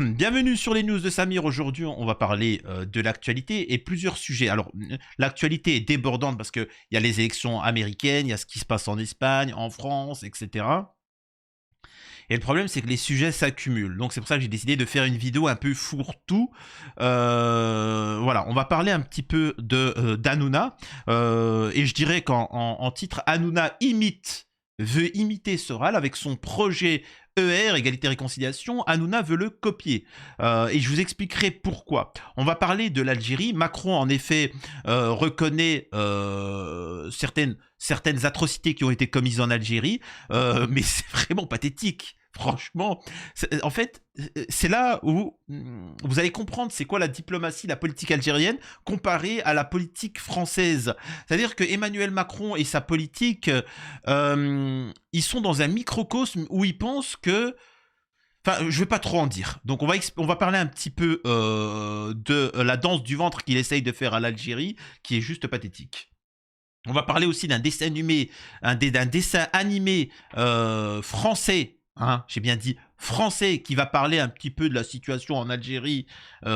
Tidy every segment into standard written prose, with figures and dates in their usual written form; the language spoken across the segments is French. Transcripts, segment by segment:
Bienvenue sur les news de Samir. Aujourd'hui, on va parler de l'actualité et plusieurs sujets. Alors, l'actualité est débordante parce qu'il y a les élections américaines, il y a ce qui se passe en Espagne, en France, etc. Et le problème, c'est que les sujets s'accumulent. Donc, c'est pour ça que j'ai décidé de faire une vidéo un peu fourre-tout. Voilà, on va parler un petit peu d'Hanouna. Et je dirais qu'en titre, Hanouna veut imiter Soral avec son projet ER, Égalité Réconciliation. Hanouna veut le copier. Et je vous expliquerai pourquoi. On va parler de l'Algérie. Macron, en effet, reconnaît certaines atrocités qui ont été commises en Algérie. Mais c'est vraiment pathétique. Franchement, en fait, c'est là où vous allez comprendre c'est quoi la diplomatie, la politique algérienne comparée à la politique française. C'est-à-dire que Emmanuel Macron et sa politique, ils sont dans un microcosme où ils pensent que... Enfin, je vais pas trop en dire. Donc, on va parler un petit peu de la danse du ventre qu'il essaye de faire à l'Algérie, qui est juste pathétique. On va parler aussi d'un dessin animé, d'un dessin animé français. Hein, j'ai bien dit français, qui va parler un petit peu de la situation en Algérie au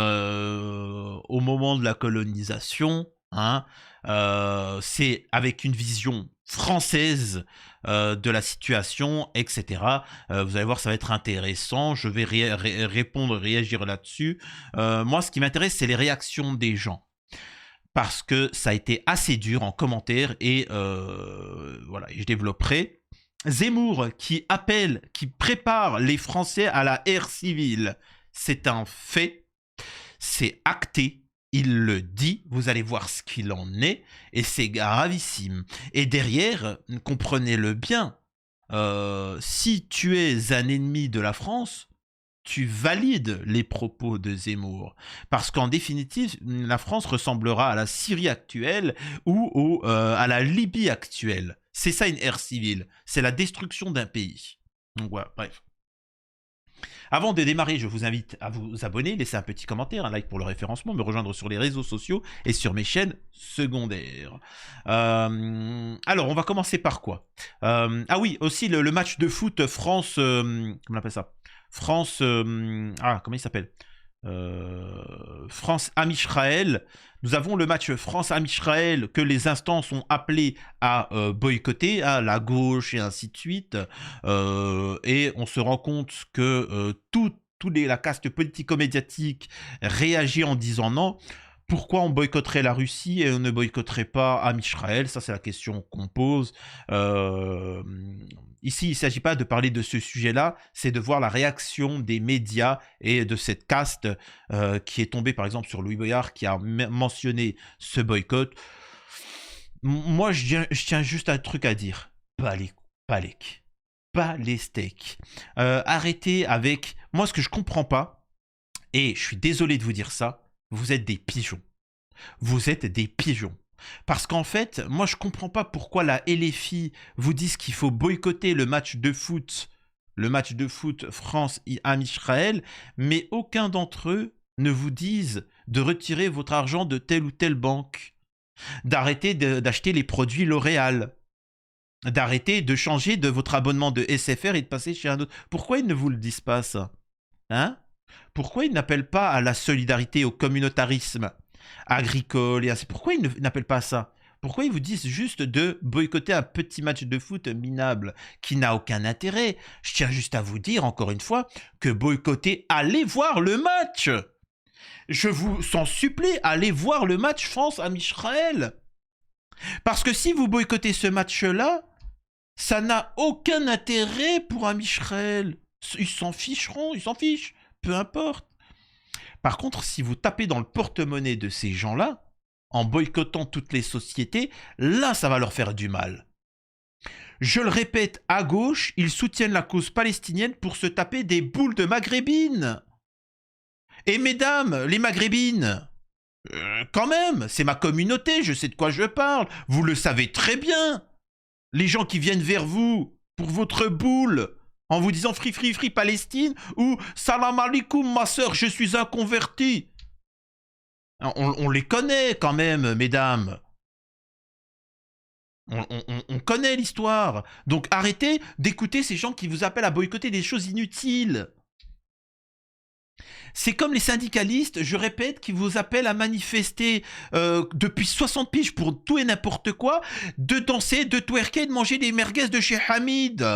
moment de la colonisation. Hein. C'est avec une vision française de la situation, etc. Vous allez voir, ça va être intéressant. Je vais répondre, réagir là-dessus. Moi, ce qui m'intéresse, c'est les réactions des gens. Parce que ça a été assez dur en commentaire et voilà, je développerai. Zemmour qui prépare les Français à la ère civile. C'est un fait, c'est acté, il le dit, vous allez voir ce qu'il en est, et c'est gravissime. Et derrière, comprenez-le bien, si tu es un ennemi de la France, tu valides les propos de Zemmour. Parce qu'en définitive, la France ressemblera à la Syrie actuelle ou à la Libye actuelle. C'est ça une ère civile. C'est la destruction d'un pays. Donc voilà, bref. Avant de démarrer, je vous invite à vous abonner, laisser un petit commentaire, un like pour le référencement, me rejoindre sur les réseaux sociaux et sur mes chaînes secondaires. Alors, on va commencer par quoi? Ah oui, aussi le match de foot France... comment on appelle ça? France... comment il s'appelle? France-Am-Israël. Nous avons le match France-Am-Israël que les instances ont appelé à boycotter, à la gauche et ainsi de suite. Et on se rend compte que la caste politico-médiatique réagit en disant non. Pourquoi on boycotterait la Russie et on ne boycotterait pas Am-Israël? Ça, c'est la question qu'on pose. Ici, il ne s'agit pas de parler de ce sujet-là, c'est de voir la réaction des médias et de cette caste qui est tombée, par exemple, sur Louis Boyard, qui a mentionné ce boycott. Moi, je tiens juste un truc à dire. Pas les steaks. Arrêtez avec... Moi, ce que je comprends pas, et je suis désolé de vous dire ça, vous êtes des pigeons. Vous êtes des pigeons. Parce qu'en fait, moi je comprends pas pourquoi la LFI vous dit qu'il faut boycotter le match de foot France-Israël, mais aucun d'entre eux ne vous disent de retirer votre argent de telle ou telle banque, d'arrêter d'acheter les produits L'Oréal, d'arrêter de changer de votre abonnement de SFR et de passer chez un autre. Pourquoi ils ne vous le disent pas ça? Hein? Pourquoi ils n'appellent pas à la solidarité, au communautarisme agricole et ainsi? Pourquoi ils n'appellent pas à ça? Pourquoi ils vous disent juste de boycotter un petit match de foot minable qui n'a aucun intérêt? Je tiens juste à vous dire, encore une fois, que boycotter, allez voir le match! Je vous en supplie, allez voir le match France-Am-Israël! Parce que si vous boycottez ce match-là, ça n'a aucun intérêt pour Am-Israël. Ils s'en ficheront, ils s'en fichent, peu importe. Par contre, si vous tapez dans le porte-monnaie de ces gens-là, en boycottant toutes les sociétés, là, ça va leur faire du mal. Je le répète, à gauche, ils soutiennent la cause palestinienne pour se taper des boules de maghrébines. Et mesdames, les maghrébines, quand même, c'est ma communauté, je sais de quoi je parle, vous le savez très bien. Les gens qui viennent vers vous pour votre boule, en vous disant free, free, free Palestine ou salam alaikum ma soeur, je suis un converti. On les connaît quand même, mesdames. On connaît l'histoire. Donc arrêtez d'écouter ces gens qui vous appellent à boycotter des choses inutiles. C'est comme les syndicalistes, je répète, qui vous appellent à manifester depuis 60 piges pour tout et n'importe quoi, de danser, de twerker, de manger des merguez de chez Hamid.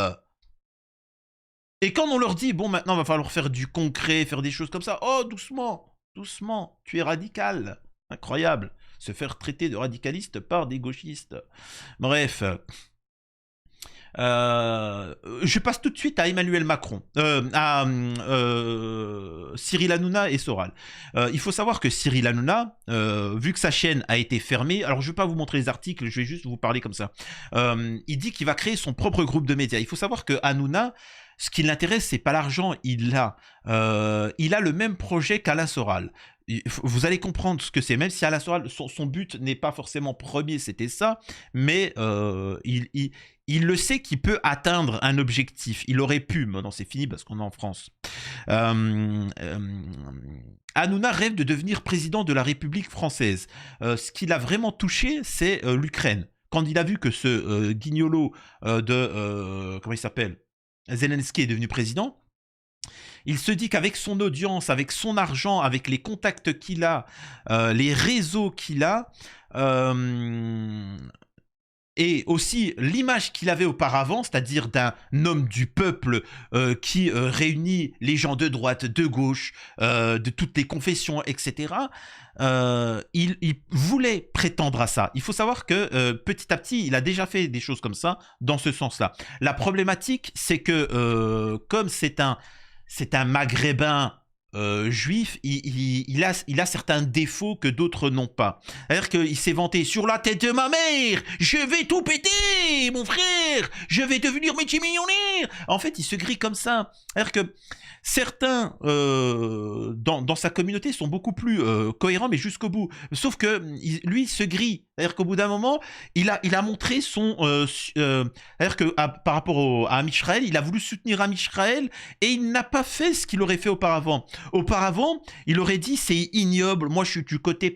Et quand on leur dit, bon, maintenant, il va falloir faire du concret, faire des choses comme ça, oh, doucement, doucement, tu es radical. Incroyable. Se faire traiter de radicaliste par des gauchistes. Bref. Je passe tout de suite à Emmanuel Macron, à Cyril Hanouna et Soral. Il faut savoir que Cyril Hanouna, vu que sa chaîne a été fermée, alors je ne vais pas vous montrer les articles, je vais juste vous parler comme ça. Il dit qu'il va créer son propre groupe de médias. Il faut savoir que Hanouna, ce qui l'intéresse, c'est pas l'argent, il a le même projet qu'Alain Soral. Vous allez comprendre ce que c'est, même si Alain Soral, son but n'est pas forcément premier, c'était ça, mais il le sait qu'il peut atteindre un objectif. Il aurait pu, maintenant c'est fini parce qu'on est en France. Hanouna rêve de devenir président de la République française. Ce qui l'a vraiment touché, c'est l'Ukraine. Quand il a vu que ce guignolo comment il s'appelle, Zelensky est devenu président, il se dit qu'avec son audience, avec son argent, avec les contacts qu'il a, les réseaux qu'il a, et aussi l'image qu'il avait auparavant, c'est-à-dire d'un homme du peuple qui réunit les gens de droite, de gauche, de toutes les confessions, etc., il voulait prétendre à ça. Il faut savoir que petit à petit, il a déjà fait des choses comme ça, dans ce sens-là. La problématique, c'est que comme c'est un maghrébin juif, il a certains défauts que d'autres n'ont pas. C'est-à-dire qu'il s'est vanté sur la tête de ma mère, je vais tout péter, mon frère, je vais devenir multimillionnaire. En fait, il se grille comme ça. C'est-à-dire que certains dans sa communauté sont beaucoup plus cohérents, mais jusqu'au bout. Sauf que lui, il se grille. C'est-à-dire qu'au bout d'un moment, il a montré son... c'est-à-dire que par rapport à Amisraël, il a voulu soutenir Amisraël et il n'a pas fait ce qu'il aurait fait auparavant. Auparavant, il aurait dit c'est ignoble, moi je suis du côté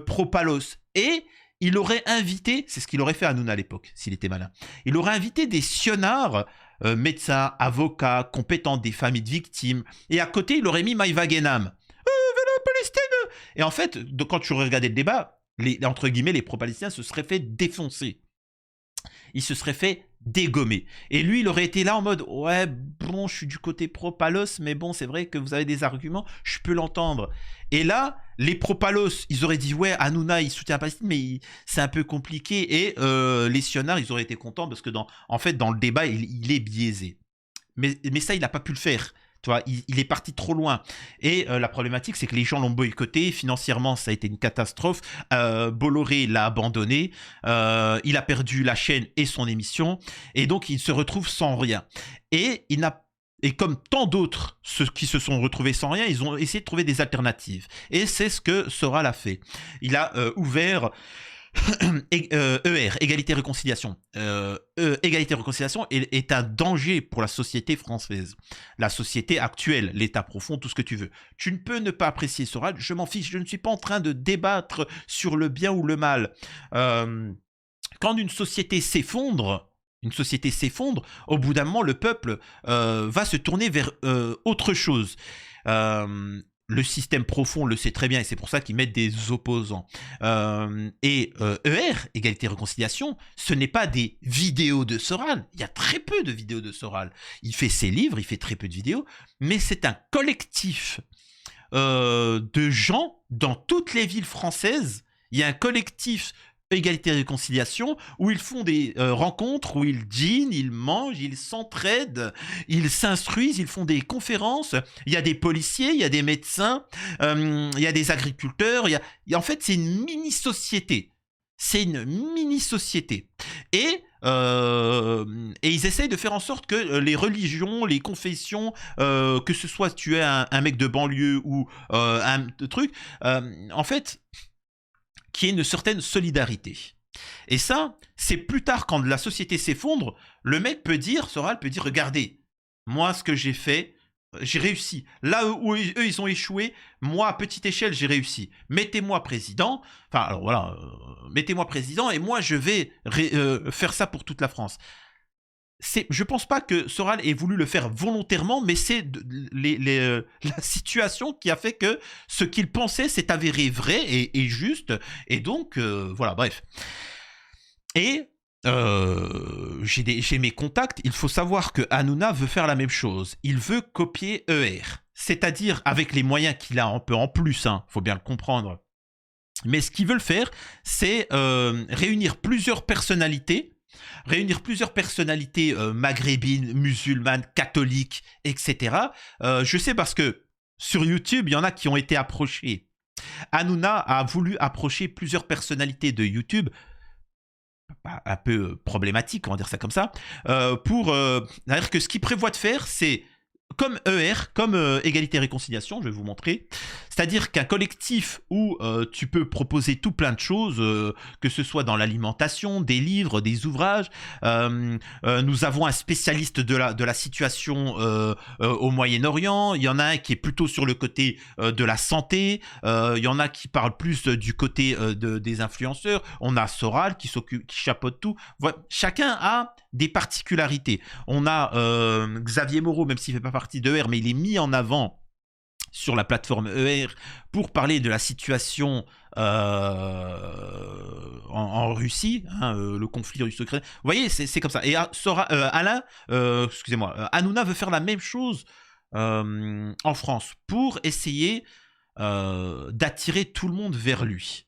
pro-Palos. Et il aurait invité, c'est ce qu'il aurait fait à Hanouna à l'époque, s'il était malin, il aurait invité des sionards, médecins, avocats, compétents, des familles de victimes, et à côté il aurait mis Maïva Guénam. Vélo Palestine. Et en fait, quand tu regardais le débat, entre guillemets, les pro-palestiniens se seraient fait défoncer. Il se serait fait dégommer. Et lui, il aurait été là en mode « Ouais, bon, je suis du côté pro-Palos, mais bon, c'est vrai que vous avez des arguments, je peux l'entendre. » Et là, les pro-Palos, ils auraient dit « Ouais, Hanouna, il soutient la Palestine, mais c'est un peu compliqué. » Et les sionards, ils auraient été contents parce que en fait, dans le débat, il est biaisé. Mais ça, il n'a pas pu le faire. Tu vois, il est parti trop loin. Et la problématique, c'est que les gens l'ont boycotté. Financièrement, ça a été une catastrophe. Bolloré l'a abandonné. Il a perdu la chaîne et son émission. Et donc, il se retrouve sans rien. Et comme tant d'autres, ceux qui se sont retrouvés sans rien, ils ont essayé de trouver des alternatives. Et c'est ce que Soral a fait. Il a ouvert... ER, égalité-réconciliation. Égalité-réconciliation est un danger pour la société française. La société actuelle, l'état profond, tout ce que tu veux. Tu ne peux ne pas apprécier Soral, je m'en fiche, je ne suis pas en train de débattre sur le bien ou le mal. Quand une société s'effondre, au bout d'un moment, le peuple va se tourner vers autre chose. Le système profond le sait très bien et c'est pour ça qu'ils mettent des opposants. ER, égalité-réconciliation, ce n'est pas des vidéos de Soral. Il y a très peu de vidéos de Soral. Il fait ses livres, il fait très peu de vidéos, mais c'est un collectif de gens dans toutes les villes françaises. Il y a un collectif égalité et réconciliation, où ils font des rencontres, où ils dînent, ils mangent, ils s'entraident, ils s'instruisent, ils font des conférences, il y a des policiers, il y a des médecins, il y a des agriculteurs, en fait c'est une mini-société. C'est une mini-société. Et ils essayent de faire en sorte que les religions, les confessions, que ce soit tu es un mec de banlieue ou un truc, en fait... qui est une certaine solidarité. Et ça, c'est plus tard, quand la société s'effondre, le mec peut dire, Soral peut dire, regardez, moi, ce que j'ai fait, j'ai réussi. Là où eux, ils ont échoué, moi, à petite échelle, j'ai réussi. Mettez-moi président, enfin, alors voilà, mettez-moi président, et moi, je vais faire ça pour toute la France. je pense pas que Soral ait voulu le faire volontairement, mais c'est la situation qui a fait que ce qu'il pensait s'est avéré vrai et juste. Et donc, voilà, bref. Et j'ai mes contacts. Il faut savoir que Hanouna veut faire la même chose. Il veut copier ER. C'est-à-dire avec les moyens qu'il a un peu en plus, hein, faut bien le comprendre. Mais ce qu'ils veulent faire, c'est réunir plusieurs personnalités maghrébines, musulmanes, catholiques, etc. Je sais parce que sur YouTube, il y en a qui ont été approchés. Hanouna a voulu approcher plusieurs personnalités de YouTube, un peu problématiques, on va dire ça comme ça, pour dire que ce qu'il prévoit de faire, c'est comme ER, comme Égalité et Réconciliation, je vais vous montrer. C'est-à-dire qu'un collectif où tu peux proposer tout plein de choses, que ce soit dans l'alimentation, des livres, des ouvrages. Nous avons un spécialiste de la situation au Moyen-Orient. Il y en a un qui est plutôt sur le côté de la santé. Il y en a qui parlent plus du côté des influenceurs. On a Soral qui chapeaute tout. Voilà. Chacun a des particularités. On a Xavier Moreau, même s'il ne fait pas partie d'ER, mais il est mis en avant sur la plateforme ER pour parler de la situation en Russie, hein, le conflit russo-ukrainien. Vous voyez, c'est comme ça. Et Hanouna veut faire la même chose en France pour essayer d'attirer tout le monde vers lui.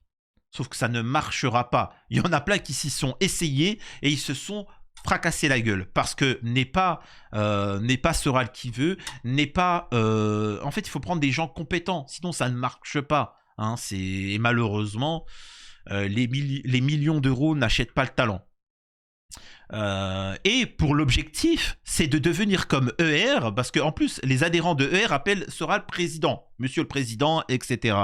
Sauf que ça ne marchera pas. Il y en a plein qui s'y sont essayés et ils se sont fracasser la gueule parce que n'est pas Soral qui veut, n'est pas en fait il faut prendre des gens compétents, sinon ça ne marche pas, hein. Et malheureusement les millions d'euros n'achètent pas le talent. Et pour l'objectif, c'est de devenir comme ER, parce qu'en plus, les adhérents de ER appellent Soral président, monsieur le président, etc.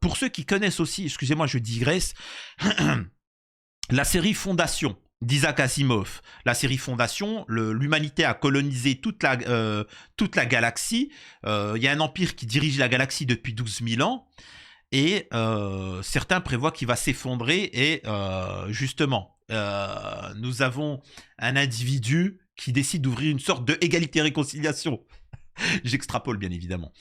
Pour ceux qui connaissent aussi, excusez-moi, je digresse, la série Fondation d'Isaac Asimov. La série Fondation, l'humanité a colonisé toute la galaxie. Il y a un empire qui dirige la galaxie depuis 12 000 ans. Et certains prévoient qu'il va s'effondrer. Et justement, nous avons un individu qui décide d'ouvrir une sorte de égalité-réconciliation. J'extrapole, bien évidemment.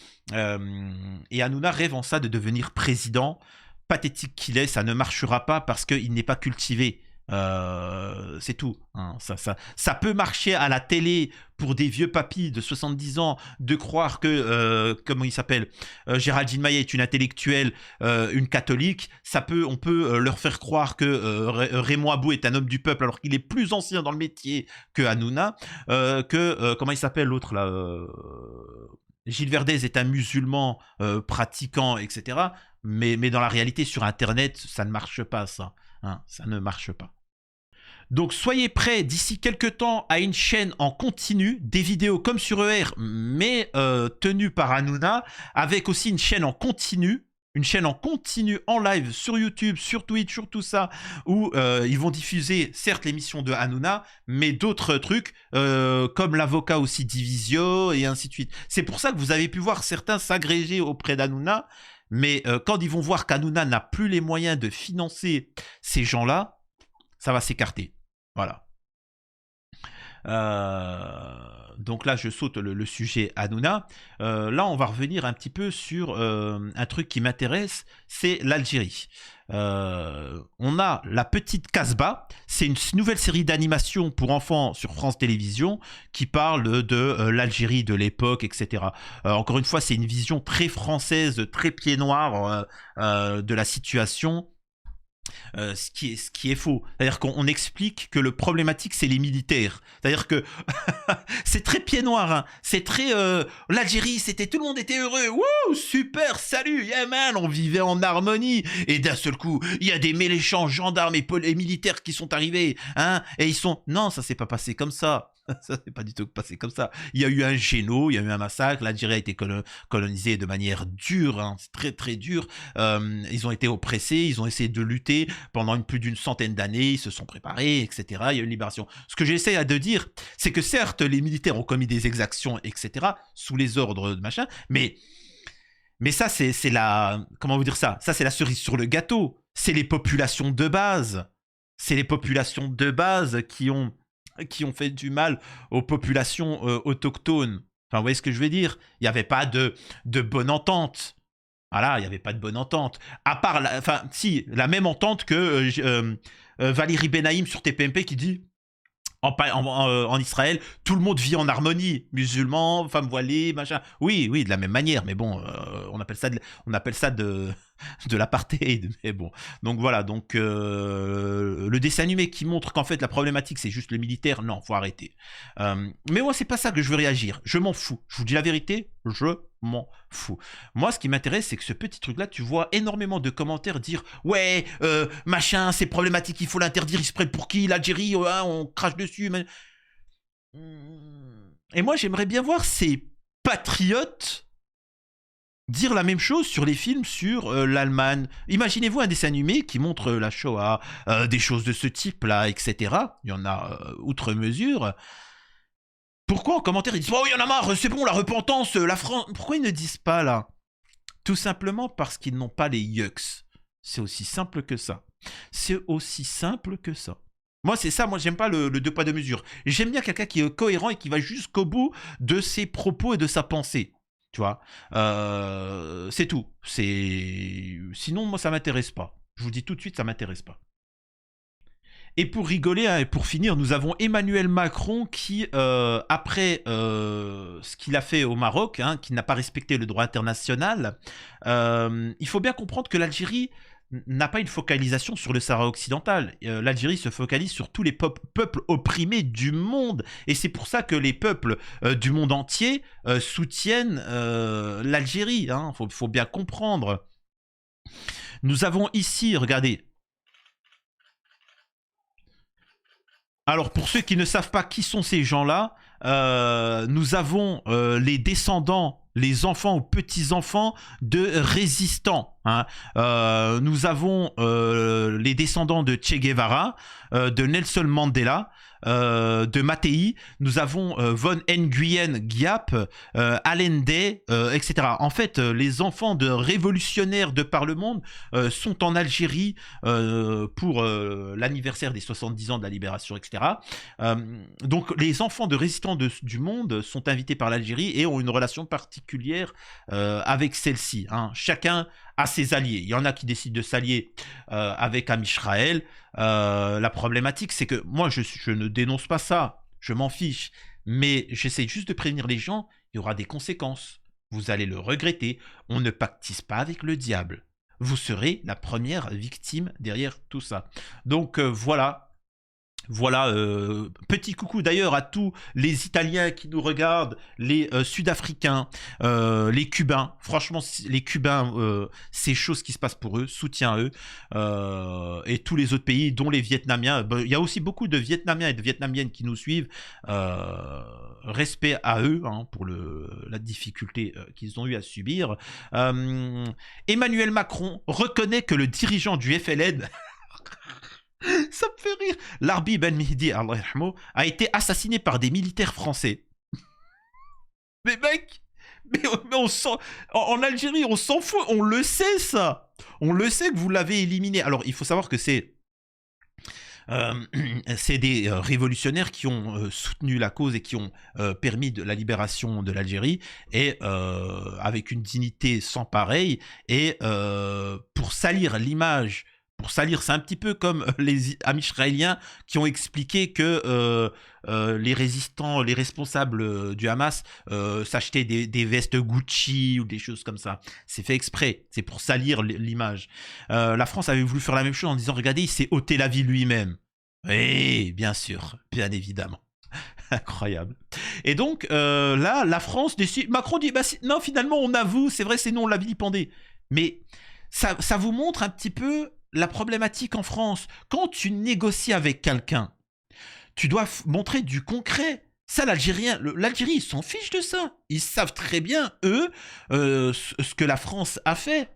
Et Hanouna rêve en ça de devenir président. Pathétique qu'il est, ça ne marchera pas parce qu'il n'est pas cultivé. C'est tout, hein. Ça peut marcher à la télé pour des vieux papis de 70 ans de croire que comment il s'appelle, Géraldine Maillet est une intellectuelle, une catholique. On peut leur faire croire que Raymond Abou est un homme du peuple alors qu'il est plus ancien dans le métier que Hanouna, comment il s'appelle l'autre là, Gilles Verdez est un musulman pratiquant, etc. Mais dans la réalité, sur Internet, ça ne marche pas, ça. Hein, ça ne marche pas. Donc soyez prêts d'ici quelques temps à une chaîne en continu, des vidéos comme sur ER, mais tenues par Hanouna, avec aussi une chaîne en continu en live sur YouTube, sur Twitch, sur tout ça, où ils vont diffuser certes l'émission de Hanouna, mais d'autres trucs comme l'avocat aussi Divisio et ainsi de suite. C'est pour ça que vous avez pu voir certains s'agréger auprès d'Hanouna. Mais quand ils vont voir qu'Hanouna n'a plus les moyens de financer ces gens-là, ça va s'écarter. Voilà. Donc là, je saute le sujet Hanouna. Là, on va revenir un petit peu sur un truc qui m'intéresse, c'est l'Algérie. On a La Petite Casbah, c'est une nouvelle série d'animation pour enfants sur France Télévisions qui parle de l'Algérie de l'époque, etc. Encore une fois, c'est une vision très française, très pied noir de la situation. Ce qui est faux. C'est-à-dire qu'on explique que le problématique, c'est les militaires. C'est-à-dire que c'est très pied noir. Hein. C'est très... L'Algérie, tout le monde était heureux. Wouh, super, salut, yeah man, on vivait en harmonie. Et d'un seul coup, il y a des méchants gendarmes et militaires qui sont arrivés. Hein, et ils sont... Non, ça s'est pas passé comme ça. Ça s'est pas du tout passé comme ça. Il y a eu un géno, il y a eu un massacre. L'Algérie a été colonisée de manière dure, hein, très très dure. Ils ont été oppressés, ils ont essayé de lutter pendant plus d'une centaine d'années, ils se sont préparés, etc. Il y a eu une libération. Ce que j'essaie de dire, c'est que certes, les militaires ont commis des exactions, etc., sous les ordres de machin, mais ça, c'est la... Comment vous dire ça? Ça, c'est la cerise sur le gâteau. C'est les populations de base. C'est les populations de base qui ont qui ont fait du mal aux populations autochtones. Enfin, vous voyez ce que je veux dire? Il n'y avait pas de bonne entente. Voilà, il n'y avait pas de bonne entente. À part, enfin, si, la même entente que Valérie Benaïm sur TPMP qui dit en Israël, tout le monde vit en harmonie, musulmans, femmes voilées, machin. Oui, oui, de la même manière, mais bon, on appelle ça de l'apartheid, mais bon. Donc voilà, donc le dessin animé qui montre qu'en fait la problématique c'est juste le militaire, non, faut arrêter. Mais moi c'est pas ça que je veux réagir, je m'en fous. Je vous dis la vérité, je m'en fous. Moi ce qui m'intéresse c'est que ce petit truc là, tu vois énormément de commentaires dire ouais, machin, c'est problématique, il faut l'interdire, il se prête pour qui, l'Algérie, hein, on crache dessus. Mais... Et moi j'aimerais bien voir ces patriotes dire la même chose sur les films sur l'Allemagne. Imaginez-vous un dessin animé qui montre la Shoah, des choses de ce type-là, etc. Il y en a outre mesure. Pourquoi en commentaire ils disent oh il y en a marre, c'est bon la repentance, la France. Pourquoi ils ne disent pas là? Tout simplement parce qu'ils n'ont pas les yucks. C'est aussi simple que ça. C'est aussi simple que ça. Moi, c'est ça. Moi, j'aime pas le deux poids deux mesures. J'aime bien quelqu'un qui est cohérent et qui va jusqu'au bout de ses propos et de sa pensée. Tu vois, c'est tout. Sinon, moi, ça m'intéresse pas. Je vous dis tout de suite, ça m'intéresse pas. Et pour rigoler, hein, et pour finir, nous avons Emmanuel Macron qui, après ce qu'il a fait au Maroc, hein, qui n'a pas respecté le droit international, il faut bien comprendre que l'Algérie n'a pas une focalisation sur le Sahara occidental. L'Algérie se focalise sur tous les peuples opprimés du monde. Et c'est pour ça que les peuples du monde entier soutiennent l'Algérie. Hein. Faut bien comprendre. Nous avons ici, regardez. Alors pour ceux qui ne savent pas qui sont ces gens-là, nous avons les descendants, les enfants ou petits-enfants de résistants. Hein. Nous avons les descendants de Che Guevara, de Nelson Mandela, de Mattei. Nous avons Von Nguyen Giap, Allende, etc. En fait, les enfants de révolutionnaires de par le monde sont en Algérie pour l'anniversaire des 70 ans de la libération, etc. Donc les enfants de résistants du monde sont invités par l'Algérie et ont une relation particulière avec celle-ci. Hein. Chacun a ses alliés. Il y en a qui décident de s'allier avec Amisraël. La problématique, c'est que moi, je ne dénonce pas ça. Je m'en fiche. Mais j'essaie juste de prévenir les gens, il y aura des conséquences. Vous allez le regretter. On ne pactise pas avec le diable. Vous serez la première victime derrière tout ça. Donc voilà. Voilà, petit coucou d'ailleurs à tous les Italiens qui nous regardent, les Sud-Africains, les Cubains. Franchement, les Cubains, c'est chaud ce qui se passe pour eux, soutien à eux. Et tous les autres pays, dont les Vietnamiens. Il y a aussi beaucoup de Vietnamiens et de Vietnamiennes qui nous suivent. Respect à eux hein, pour la difficulté qu'ils ont eu à subir. Emmanuel Macron reconnaît que le dirigeant du FLN... Ça me fait rire. Larbi Ben Mehdi a été assassiné par des militaires français. Mais mec, mais on s'en... En Algérie, on s'en fout. On le sait, ça. On le sait que vous l'avez éliminé. Alors, il faut savoir que c'est des révolutionnaires qui ont soutenu la cause et qui ont permis de la libération de l'Algérie et avec une dignité sans pareille et pour salir l'image. Pour salir, c'est un petit peu comme les amis israéliens qui ont expliqué que les résistants, les responsables du Hamas s'achetaient des vestes Gucci ou des choses comme ça. C'est fait exprès, c'est pour salir l'image. La France avait voulu faire la même chose en disant, regardez, il s'est ôté la vie lui-même. Oui, bien sûr, bien évidemment. Incroyable. Et donc, là, la France décide... Macron dit, bah, non, finalement, on avoue, c'est vrai, c'est nous, on l'a vilipendé. Mais ça vous montre un petit peu la problématique en France. Quand tu négocies avec quelqu'un, tu dois montrer du concret. Ça, l'Algérie, ils s'en fichent de ça. Ils savent très bien, eux, ce que la France a fait.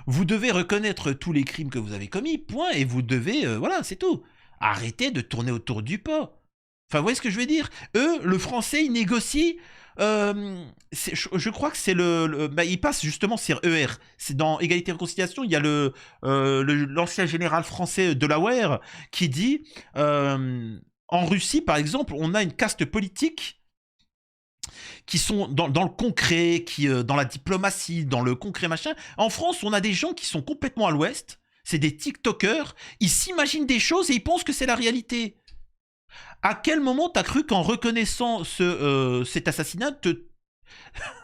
Vous devez reconnaître tous les crimes que vous avez commis, point, et vous devez, voilà, c'est tout. Arrêtez de tourner autour du pot. Enfin, vous voyez ce que je veux dire? Eux, le français, ils négocient... je crois que c'est bah, il passe justement sur ER. C'est dans Égalité et Réconciliation, il y a l'ancien général français Delaware qui dit En Russie, par exemple, on a une caste politique qui sont dans le concret, dans la diplomatie, dans le concret machin. En France, on a des gens qui sont complètement à l'ouest. C'est des TikTokers. Ils s'imaginent des choses et ils pensent que c'est la réalité. À quel moment t'as cru qu'en reconnaissant cet assassinat,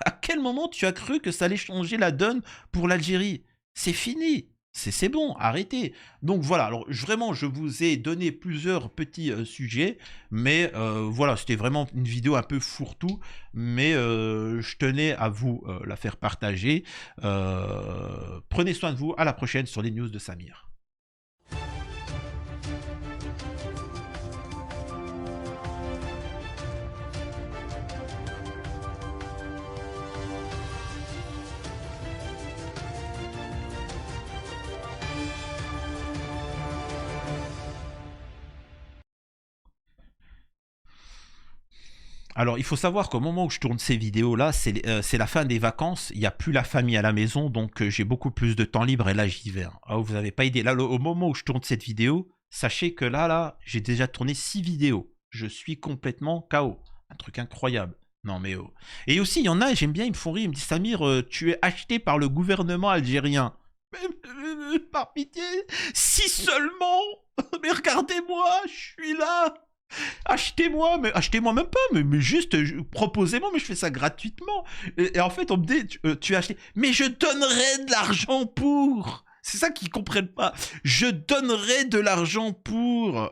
à quel moment tu as cru que ça allait changer la donne pour l'Algérie? C'est fini. C'est bon, arrêtez. Donc voilà, alors vraiment, je vous ai donné plusieurs petits sujets, mais voilà, c'était vraiment une vidéo un peu fourre-tout, mais je tenais à vous la faire partager. Prenez soin de vous, à la prochaine sur les news de Samir. Alors, il faut savoir qu'au moment où je tourne ces vidéos-là, c'est la fin des vacances. Il n'y a plus la famille à la maison, donc j'ai beaucoup plus de temps libre et là, j'y vais. Hein. Ah, vous n'avez pas idée. Là, au moment où je tourne cette vidéo, sachez que là, j'ai déjà tourné 6 vidéos. Je suis complètement KO. Un truc incroyable. Non, mais oh. Et aussi, il y en a, j'aime bien, ils me font rire. Ils me disent, Samir, tu es acheté par le gouvernement algérien. Par pitié, si seulement. Mais regardez-moi, je suis là. Achetez-moi, mais achetez-moi même pas, mais juste proposez-moi, mais je fais ça gratuitement. Et en fait, on me dit, tu as acheté, mais je donnerai de l'argent pour. C'est ça qu'ils comprennent pas. Je donnerai de l'argent pour.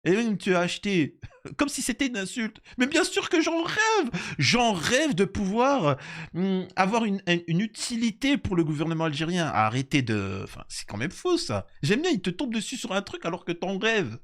Et même tu as acheté, comme si c'était une insulte. Mais bien sûr que j'en rêve. J'en rêve de pouvoir avoir une utilité pour le gouvernement algérien. Arrêtez de. Enfin, c'est quand même faux ça. J'aime bien, il te tombe dessus sur un truc alors que t'en rêves.